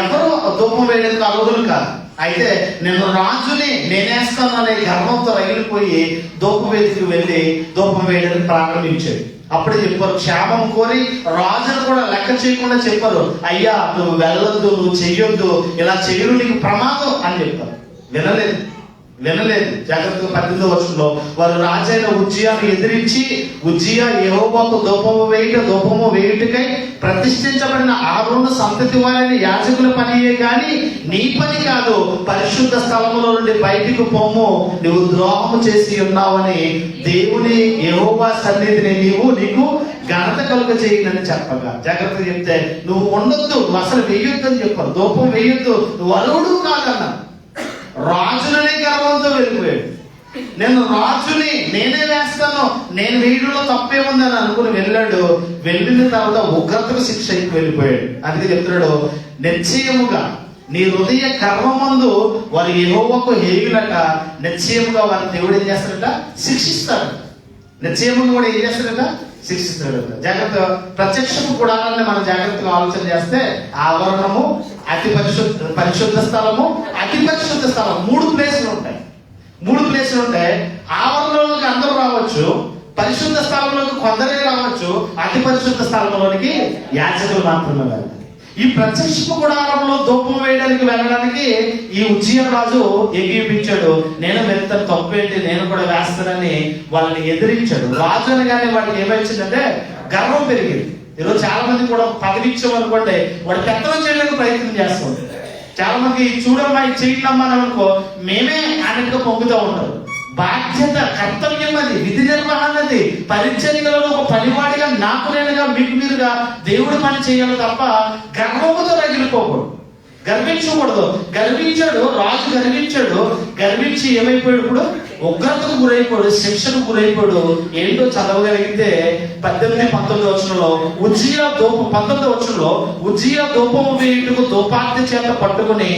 Speaker 1: ఎవరు ధూపం వేయడానికి అర్హులు కాదు. అయితే నేను రాజుని, నేనేస్తాను అనే గర్వంతో రగిలిపోయి ధూపం వేదికకు వెళ్ళి ధూపం వేయడానికి ప్రారంభించాడు. అప్పుడే చెప్పారు, క్షేమం కోరి రాజును కూడా లెక్క చేయకుండా చెప్పారు, అయ్యా నువ్వు వెళ్ళొద్దు, నువ్వు చెయ్యొద్దు, ఇలా చెయ్యరు, నీకు ప్రమాదం అని చెప్పారు. వినలేదు. జాగ్రత్తగా 18వ వచనంలో వారు రాజైన ఉజ్జియాను ఎదిరించి, ఉజ్జియా యెహోవాకు ధూపము వేయుటకై ప్రతిష్ఠించబడిన ఆరోను సంతతి వారిని యాజకుల పనియే గాని నీ పని కాదు, పరిశుద్ధ స్థలములో నుండి బయటికి పోము, నువ్వు ద్రోహము చేసి ఉన్నావని దేవుని యెహోవా సన్నిధిని నీకు ఘనత కలుగ చేయనని చెప్పగా. జాగ్రత్తగా చెప్తే నువ్వు ఉండొద్దు, నువ్వు అసలు వేయొద్దు అని చెప్పారు. ధూపం వేయొద్దు, నువ్వు అరువుడు కాదన్నా. రాజులనే గర్వంతో వెళ్ళిపోయాడు. నేను రాజుని, నేనే వేస్తాను, నేను వేయడంలో తప్పేముంది అని అనుకుని వెళ్ళాడు. వెళ్ళిన తర్వాత ఉగ్రతకు శిక్ష అయిపోయి వెళ్ళిపోయాడు. అందుకే చెప్తున్నాడు, నిశ్చయముగా నీ హృదయ గర్వమందు వారి యెహోవాకు హేయులట, నిశ్చయముగా వారి దేవుడు ఏం చేస్తాడట? శిక్షిస్తాడు. నిశ్చయముగా కూడా ఏం చేస్తాడట? శిక్షిస్తాడు. జాగ్రత్త. ప్రత్యక్షపు గుడారాన్ని మనం జాగ్రత్తగా ఆలోచన చేస్తే ఆవరణము, అతి పరిశుద్ధ స్థలము, అతి పరిశుద్ధ స్థలం, 3 ప్లేసులు ఉంటాయి. 3 ప్లేసులు ఉంటాయి. ఆవరణలోకి అందరూ రావచ్చు, పరిశుద్ధ స్థలంలోకి కొందరే రావచ్చు, అతి పరిశుద్ధ స్థలంలోనికి యాజకులు మాత్రమే వెళ్ళాలి. ఈ ప్రత్యక్ష గుడారంలో ధూపం వేయడానికి వెళ్ళడానికి ఈ ఉజ్జియా రాజు ఎగిపించాడు. నేను వెళ్తాను, తప్పేంటి, నేను కూడా వేస్తానని వాళ్ళని ఎదిరించాడు. రాజు అనగానే వాడికి ఏమైందంటే గర్వం పెరిగింది. ఈరోజు చాలా మంది కూడా పదవిచ్చాం అనుకోండి, వాడు పెత్తనం చేయడానికి ప్రయత్నం చేస్తాడు. చాలా మంది చూడమ్మా, ఇది చేయండమ్మా అని అనుకో, మేమే ఆయనగా పొంగుతూ ఉంటారు. బాధ్యత, కర్తవ్యం, అది విధి నిర్వహణ, అది పరిచర్యలలో ఒక పనివాడిగా, నాకు నేనుగా, మీకు మీరుగా దేవుడు పని చేయాలి తప్ప గర్వముతో రగిలిపోకూడదు, గర్వించకూడదు. గర్వించాడు రాజు, గర్వించి ఏమైపోయాడు? ఇప్పుడు ఉగ్రతకు గురైపోయాడు, శిక్షకు గురైపోయాడు. ఏంటో చదవగలిగితే 18-19 వచనంలో ఉజ్జియా 19వ వచనంలో ఉజ్జియా ధూపము వేయుటకు ధూపార్తి చేత పట్టుకుని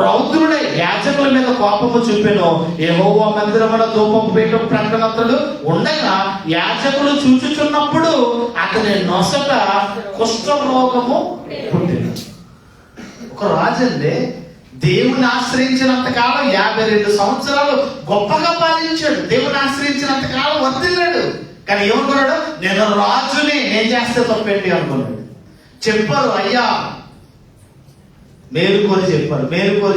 Speaker 1: రౌద్రుడే యాజకుల మీద కోపము చూపెను. యెహోవా మందిరమున ధూపము వేయటం ప్రకటనతడు ఉండగా యాజకులు చూచుచున్నప్పుడు అతని నొసట కుష్ఠరోగము పుట్టింది. ఒక రాజు అండి, దేవుని ఆశ్రయించినంత కాలం 52 సంవత్సరాలు గొప్పగా పాలించాడు. దేవుని ఆశ్రయించినంత కాలం వర్తిల్లాడు. కానీ ఏమనుకున్నాడు? నేను రాజుని, నేను చేస్తే తప్పేంటి అనుకున్నాడు. చెప్పారు, అయ్యా మేలుకోరి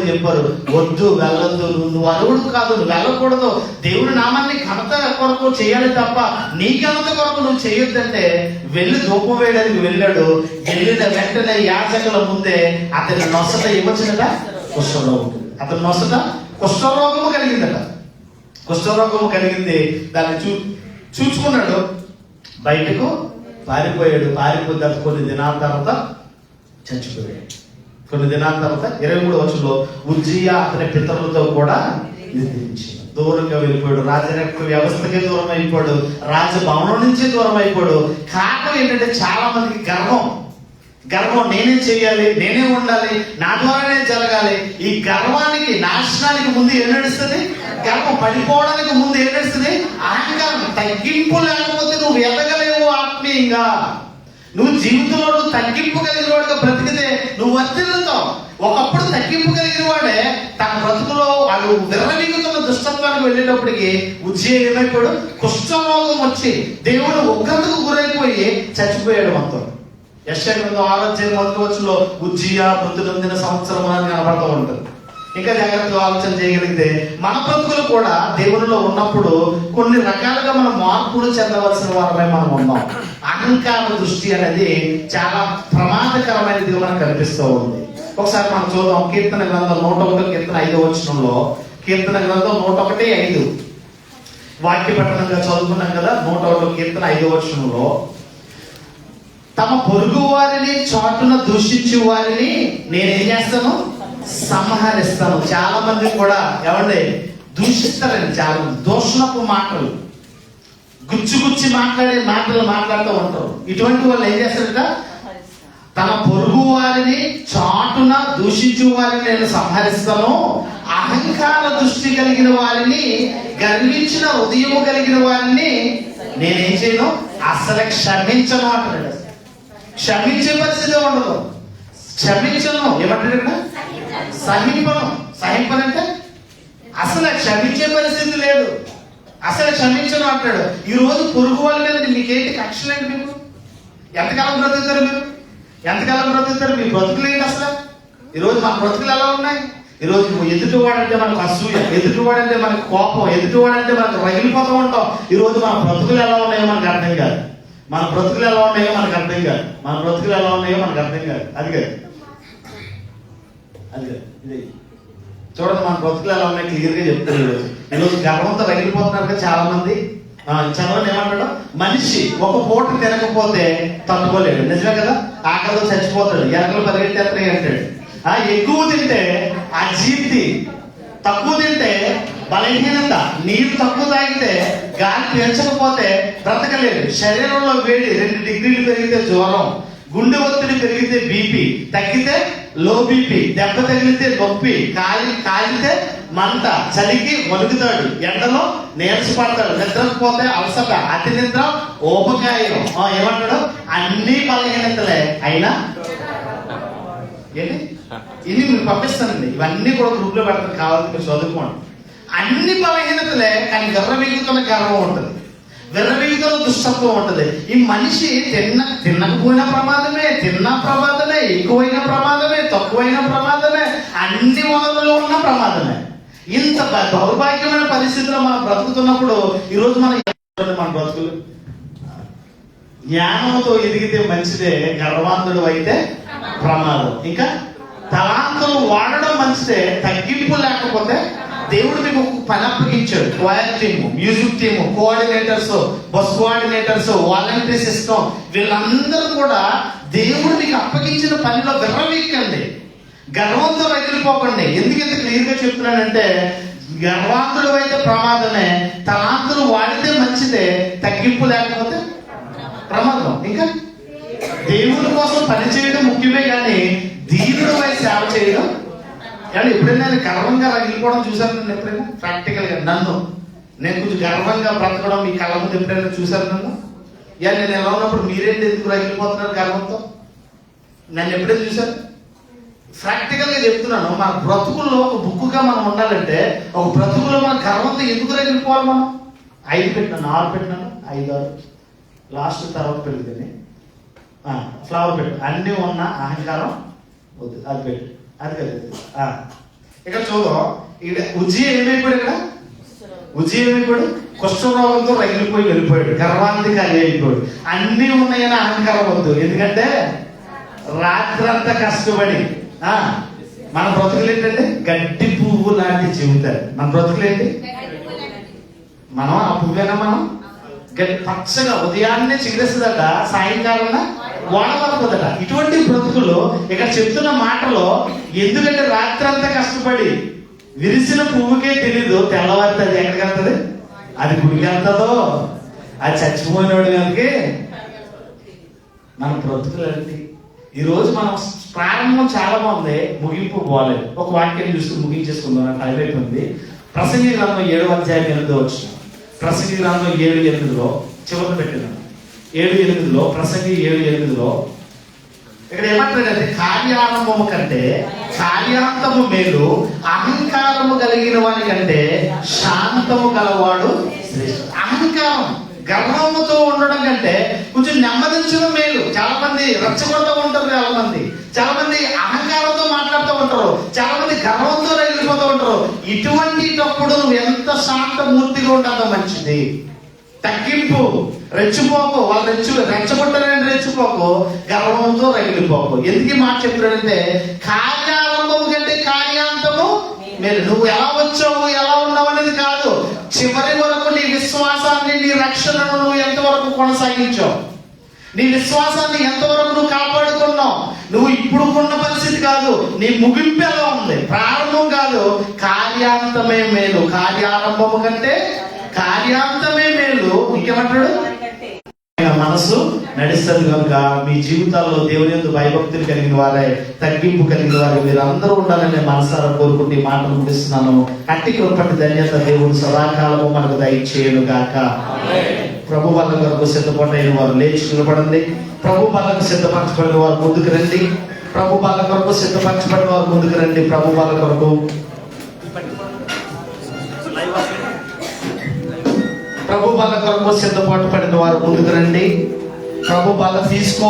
Speaker 1: చెప్పారు, వద్దు, వెళ్ళొద్దు, నువ్వు అరువుడు కాదు, నువ్వు వెళ్ళకూడదు, దేవుడి నామాన్ని ఘనత కొరకు చేయాలి తప్ప నీ ఘనత కొరకు నువ్వు చేయొద్దంటే వెళ్ళి ధూపం వేయడానికి వెళ్ళాడు. వెళ్ళిన వెంటనే యాజకుల ముందే అతని నొసట ఏమొచ్చిందట? కుష్ఠరోగం. అతని నొసట కుష్ఠరోగము కలిగిందట. కుష్ఠరోగము కలిగింది. దాన్ని చూచుకున్నాడు, బయటకు పారిపోయాడు. పారిపోయిన కొన్ని దినాల తర్వాత చచ్చిపోయాడు. కొన్ని దినాల తర్వాత 23వ వచనంలో ఉజ్జియా అతని పితరులతో కూడా నిద్రించిన. దూరంగా వెళ్ళిపోయాడు, రాజరక్త వ్యవస్థకే దూరం అయిపోయాడు, రాజభవనం నుంచి దూరం అయిపోయాడు. కారణం ఏంటంటే చాలా మందికి గర్వం. నేనే చేయాలి, నేనే ఉండాలి, నా ద్వారానే జరగాలి. ఈ గర్వానికి, నాశనానికి ముందు ఏం నడుస్తుంది? గర్వం. పడిపోవడానికి ముందు ఏం నడుస్తుంది? అహంకారం. తగ్గింపు లేకపోతే నువ్వు ఎదగలేవు ఆత్మీయంగా. నువ్వు జీవితంలో నువ్వు తగ్గింపు కలిగిన వాడుగా బ్రతికితే నువ్వు వర్తిల్లుతావు. ఒకప్పుడు తగ్గింపు కలిగిన వాడే తన బ్రతుకులో వాళ్ళు విర్రవీగుతున్న దుష్టత్వానికి వెళ్ళేటప్పటికి ఉజ్జయ ఏమైపోయాడు? కుష్ఠరోగం వచ్చి దేవుడు ఉగ్రతకు గురైపోయి చచ్చిపోయాడు మొత్తం. యెషయా గ్రంథం 6:1 ఉజ్జియా మృతి నొందిన సంవత్సరం అని కనబడుతూ ఉంటుంది. ఇంకా జాగ్రత్తగా ఆలోచన చేయగలిగితే మన బ్రతుకులు కూడా దేవునిలో ఉన్నప్పుడు కొన్ని రకాలుగా మనం మార్పులు చెందవలసిన వారమై మనం ఉన్నాం. అహంకార దృష్టి అనేది చాలా ప్రమాదకరమైనదిగా మనకు కనిపిస్తూ ఉంది. ఒకసారి మనం చూద్దాం. కీర్తన గ్రంథం 101 కీర్తన 5వ వచనంలో, కీర్తన గ్రంథం 101:5 వాక్య పట్టణంగా చదువుకున్నాం కదా. 101 కీర్తన 5వ వచనంలో, తమ పొరుగు వారిని చాటున దూషించే వారిని నేనేం చేస్తాను? సంహరిస్తాను. చాలా మంది కూడా ఏమండి దూషిస్తారని, చాలా మంది దూషణపు మాటలు, గుచ్చి మాట్లాడే మాటలు మాట్లాడుతూ ఉంటారు. ఇటువంటి వాళ్ళు ఏం చేస్తారట? తమ పొరుగు వారిని చాటున దూషించు వారిని నేను సంహరిస్తాను, అహంకార దృష్టి కలిగిన వారిని, గర్వించిన హృదయము కలిగిన వారిని నేనేం చేయను? అసలు క్షమించను అంటాడు. క్షమించే పరిస్థితి ఉండదు. క్షమించను ఏమంటాడు ఇక్కడ? సహింపనంటే అసలు క్షమించే పరిస్థితి లేదు. అసలు క్షమించను అంటాడు. ఈ రోజు పొరుగు వాళ్ళ మీద మీకేంటి కక్షలు ఏంటి? మీకు ఎంతకాలం బ్రతుకుతారు? మీ బ్రతుకులు ఏంటి అసలు? ఈరోజు మన బ్రతుకులు ఎలా ఉన్నాయి? ఈరోజు ఎదుటివాడంటే మనకు అసూయ, ఎదుటివాడంటే మనకు కోపం, ఎదుటివాడంటే మనకు రగిలిపోతూ ఉంటాం. ఈరోజు మన బ్రతుకులు ఎలా ఉన్నాయో మనకు అర్థం కాదు. అది ఇది చూడండి, మన బ్రతుకులు ఎలా ఉన్నాయి క్లియర్ గా చెప్తారు. ఈరోజు గర్వంతో రగిలిపోతున్నారు చాలా మంది. చదవండి ఏమంటాడు? మనిషి ఒక పూట తినకపోతే తట్టుకోలేడు. నిజమే కదా? ఆకలితో చచ్చిపోతాడు. ఎరకలు పరిగెట్టేస్తాయి అంటాడు. ఎక్కువ తింటే అజీర్తి, తక్కువ తింటే బలహీనత, నీరు తక్కువ తాగితే, గాలి పీల్చకపోతే బ్రతకలేడు. శరీరంలో వేడి 2 డిగ్రీలు పెరిగితే జ్వరం, గుండె ఒత్తిడి పెరిగితే బీపీ, తగ్గితే లో బీపీ, దెబ్బ తగిలితే నొప్పి, కాలితే మంట, చలికి వణుకుతాడు, ఎండలో నీరసపడతాడు, నిద్రపోతే అలసట, అతి నిద్ర, ఊపకాయం. ఏమంటాడు? అన్ని బలహీనతలే అయినా ఏంటి ఇది మీరు పంపిస్తానండి. ఇవన్నీ కూడా గ్రూప్ లో పెడతాను, కావాలని మీరు చదువుకోండి. అన్ని బలహీనతలే, కానీ విర్రవీగుతున్న గర్వం ఉంటుంది, విర్రవీగుతున్న దుష్టత్వం ఉంటుంది. ఈ మనిషి తినకపోయిన ప్రమాదమే, తిన్నా ప్రమాదమే, ఎక్కువైన ప్రమాదమే, తక్కువైన ప్రమాదమే, అన్ని వనరులు ఉన్న ప్రమాదమే. ఇంత దౌర్భాగ్యమైన పరిస్థితిలో మనం బ్రతుకుతున్నప్పుడు ఈరోజు మన బ్రతుకులు జ్ఞానంతో ఎదిగితే మంచిదే, గర్వాంధుడు అయితే ప్రమాదం. ఇంకా తలాంతులు వాడడం మంచిదే, తగ్గింపు లేకపోతే. దేవుడు మీకు ఒక పని అప్పగించాడు. Choir team, music team, coordinators, bus coordinators, voluntary system, వీళ్ళందరూ కూడా దేవుడు మీకు అప్పగించిన పనిలో విర్రవీక్కండి, గర్వంతో రగిలిపోకండి. ఎందుకు ఇంత క్లియర్ గా చెప్తున్నానంటే, గర్వాంతులు అయితే ప్రమాదమే, తలాంతులు వాడితే మంచిదే, తగ్గింపు లేకపోతే ప్రమాదం. ఇంకా దేవుడి కోసం పని చేయడం ముఖ్యమే, కానీ దీనుడిపై సేవ చేయడం. కానీ ఎప్పుడైనా నేను గర్వంగా రగిలిపోవడం చూశాను? నన్ను ఎప్పుడైనా ప్రాక్టికల్ గా నేను కొంచెం గర్వంగా బ్రతకడం మీ కళ్ళ ముందు ఎప్పుడైనా చూశారు నన్ను? నేను ఎలా ఉన్నప్పుడు మీరేంటి ఎందుకు రగిలిపోతున్నారు గర్వంతో? నన్ను ఎప్పుడైనా చూశారు? ప్రాక్టికల్ గా చెప్తున్నాను. మన బ్రతుకుల్లో ఒక బుక్గా మనం ఉండాలంటే, ఒక బ్రతుకులో మన గర్వంతో ఎందుకు రగిలిపోవాలి? మనం 5 పెట్టినాను, 6 పెట్టినాను, 5, 6 లాస్ట్ తర్వాత పెరుగుతుంది. ఫ్లవర్ పెట్టు, అన్ని ఉన్న అహంకారం వద్దు, అది పెట్టు, అది కలిగింది. ఇక్కడ చూద్దాం. ఇక్కడ ఉజ్జియా ఏమైపోయాడు? కుష్ఠరోగంతో రగిలిపోయి వెళ్ళిపోయాడు, గర్వాంధికారి అయిపోయాడు. అన్ని ఉన్నాయని అహంకారం వద్దు. ఎందుకంటే రాత్రంతా కష్టపడి మన బ్రతుకులు ఏంటంటే గడ్డి పువ్వు లాంటి జీవితాలు. మన బ్రతుకులు ఏంటి? మనం ఆ పువ్వేనా? మనం పచ్చగా ఉదయాన్నే చిగురిస్తుందట, సాయంకాలం వాడబడుతుందట. ఇటువంటి బ్రతుకులు ఇక్కడ చెప్తున్న మాటలో, ఎందుకంటే రాత్రంతా కష్టపడి విరిసిన పువ్వుకే తెలీదు తెల్లవారితే అది ఎక్కడికి వెళ్తుంది, అది గుడికి వెళ్తుందో, అది చచ్చిపోయినోడు కనుక మన బ్రతుకులండి. ఈరోజు మనం ప్రారంభం చాలా బాగుంది, ముగింపు పోలేదు. ఒక వాక్యాన్ని చూసుకుని ముగించేసుకుందాం, టైం అయిపోయింది. ప్రసంగి గ్రంథం 7వ అధ్యాయం 8వ వచనం. ప్రసంగి గ్రంథం 7:8 చివరి పెట్టినాను. 7:8 ప్రసంగి 7:8 ఇక్కడ ఏమంటాడంటే, కార్యారంభము కంటే కార్యాంతము మేలు, అహంకారము కలిగిన వాని కంటే శాంతము గలవాడు శ్రేష్ఠ. అహంకారం గర్వముతో ఉండడం కంటే కొంచెం నెమ్మదించడం మేలు. చాలా మంది రెచ్చగొడుతూ ఉంటారు, చాలా మంది అహంకారంతో మాట్లాడుతూ ఉంటారు, చాలా మంది గర్వంతో వెళ్ళిపోతూ ఉంటారు. ఇటువంటిటప్పుడు నువ్వు ఎంత శాంతమూర్తిగా ఉండదో మంచిది. తగ్గింపు, రెచ్చిపోకు. వాళ్ళు రెచ్చగొట్టాలని రెచ్చిపోకు, గర్వంతో రగిలిపోకు. ఎందుకు ఈ మాట చెప్తాడంటే, కార్యారంభము కంటే కార్యాంతము మీరు నువ్వు ఎలా వచ్చావు, ఎలా ఉన్నావు అనేది కాదు, చివరి వరకు నీ విశ్వాసాన్ని, నీ రక్షణను నువ్వు ఎంతవరకు కొనసాగించావు, నీ విశ్వాసాన్ని ఎంతవరకు నువ్వు కాపాడుకున్నావు. నువ్వు ఇప్పుడు ఉన్న పరిస్థితి కాదు, నీ ముగింపు ఎలా ఉంది, ప్రారంభం కాదు. కార్యాంతమే మేలు, కార్యారంభము కంటే కార్యాంతమే మేలు. ఇంకేమంటాడు, మనసు నడుస్తుంది కనుక మీ జీవితాల్లో దేవుని యందు భయభక్తులు కలిగిన వారే, తగ్గింపు కలిగిన వారే మీరు అందరూ ఉండాలని మనసారా కోరుకుంటే ఈ మాటలు ముగిస్తున్నాను. అట్టి కృపటి ధన్యత దేవుడు సదాకాలము మనకు దయచేయను గాక. ప్రభు వాళ్ళ కొరకు సిద్ధపడిన వారు లేచి నిలబడండి. ప్రభు వాళ్ళకు సిద్ధపరచబడిన వారు ముందుకు రండి. ప్రభు వాళ్ళ కొరకు సిద్ధపరచబడిన వారు ముందుకు రండి. ప్రభు వాళ్ళ కొరకు ప్రభు వాళ్ళ కొరకు సిద్ధపాటు పడిన వారు ముందుకు రండి. ప్రభు వాళ్ళ తీసుకో